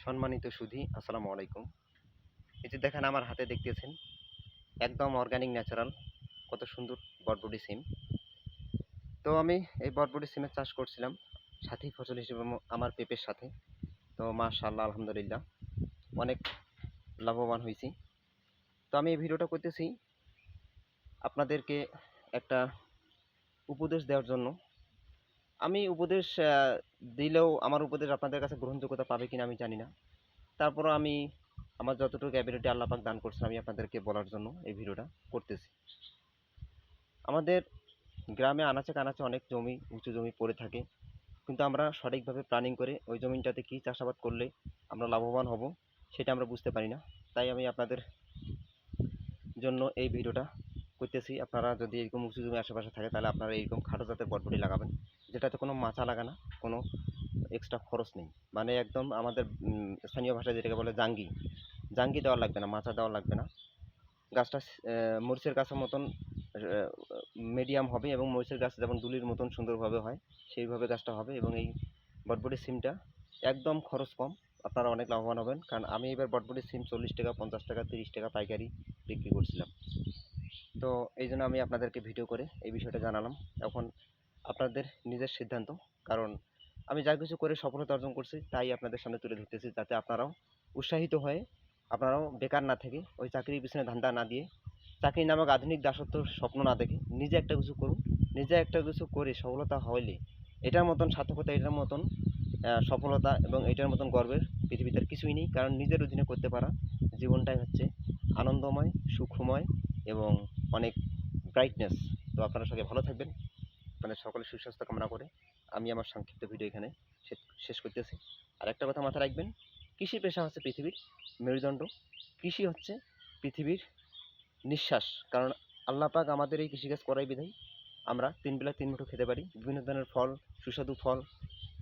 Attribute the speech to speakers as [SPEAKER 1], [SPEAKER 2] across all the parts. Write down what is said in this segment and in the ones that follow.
[SPEAKER 1] সম্মানিত সুধী, আসসালামু আলাইকুম। এই যে দেখেন আমার হাতে দেখতেছেন একদম অর্গানিক ন্যাচারাল কত সুন্দর বরবটি সিম। তো আমি এই বরবটি সিমের চাষ করছিলাম সাথী ফসল হিসেবে আমার পেঁপের সাথে। তো মাশাআল্লাহ আলহামদুলিল্লাহ অনেক লাভবান হয়েছি। তো আমি এই ভিডিওটা করতেছি আপনাদেরকে একটা উপদেশ দেওয়ার জন্য। আমি উপদেশ দিলেও আমার উপদেশ আপনাদের কাছে গ্রহণযোগ্যতা পাবে কিনা আমি জানি না। তারপরও আমি আমার যতটুকু অ্যাবিলিটি আল্লাহ পাক দান করছেন আমি আপনাদেরকে বলার জন্য এই ভিডিওটা করতেছি। আমাদের গ্রামে আনাচে কানাচে অনেক জমি উঁচু জমি পড়ে থাকে, কিন্তু আমরা সঠিকভাবে প্ল্যানিং করে ওই জমিটাতে কী চাষাবাদ করলে আমরা লাভবান হব সেটা আমরা বুঝতে পারি না। তাই আমি আপনাদের জন্য এই ভিডিওটা করতেছি। আপনারা যদি এরকম উঁচু জমি আশেপাশে থাকে তাহলে আপনারা এইরকম খাটো জাতের বরবটি লাগাবেন, যেটাতে কোনো মাচা লাগা না, কোনো এক্সট্রা খরচ নেই। মানে একদম আমাদের স্থানীয় ভাষায় যেটাকে বলে জাঙ্গি জাঙ্গি দেওয়া লাগবে না, মাচা দেওয়া লাগবে না। গাছটা মরিচের গাছের মতন মিডিয়াম হবে এবং মরিচের গাছ যেমন দুলির মতন সুন্দরভাবে হয় সেইভাবে গাছটা হবে। এবং এই বটবটি সিমটা একদম খরচ কম, আপনারা অনেক লাভবান হবেন। কারণ আমি এবার বটবটি সিম 40 টাকা, 50 টাকা, 30 টাকা পাইকারি বিক্রি করছিলাম। তো এই জন্য আমি আপনাদেরকে ভিডিও করে এই বিষয়টা জানালাম। এখন আপনাদের নিজের সিদ্ধান্ত, কারণ আমি যা কিছু করে সফলতা অর্জন করছি তাই আপনাদের সামনে তুলে ধরতেছি, যাতে আপনারাও উৎসাহিত হয়ে আপনারাও বেকার না থেকে ওই চাকরির পিছনে ধান্দা না দিয়ে চাকরি নামক আধুনিক দাসত্বর স্বপ্ন না দেখে নিজে একটা কিছু করুন। নিজে একটা কিছু করে সফলতা হইলে এটার মতন সার্থকতা, এটার মতন সফলতা এবং এটার মতন গর্বের পৃথিবীতে আর কিছুই নেই। কারণ নিজের অধীনে করতে পারা জীবনটাই হচ্ছে আনন্দময়, সুখময় এবং অনেক ব্রাইটনেস। তো আপনারা সবাই ভালো থাকবেন, মানে সকলের সুস্বাস্থ্য কামনা করে আমি আমার সংক্ষিপ্ত ভিডিও এখানে শেষ করতেছি। আর একটা কথা মাথায় রাখবেন, কৃষি পেশা হচ্ছে পৃথিবীর মেরুদণ্ড। কৃষি হচ্ছে পৃথিবীর নিঃশ্বাস। কারণ আল্লাহ পাক আমাদের এই কৃষিকাজ করাই বিধায় আমরা 3 বেলা 3 মুঠো খেতে পারি। বিভিন্ন ধরনের ফল, সুস্বাদু ফল,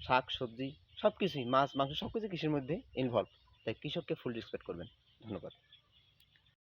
[SPEAKER 1] শাক সবজি সব কিছুই, মাছ মাংস সব কিছু কৃষির মধ্যে ইনভলভ। তাই কৃষককে ফুল রেসপেক্ট করবেন। ধন্যবাদ।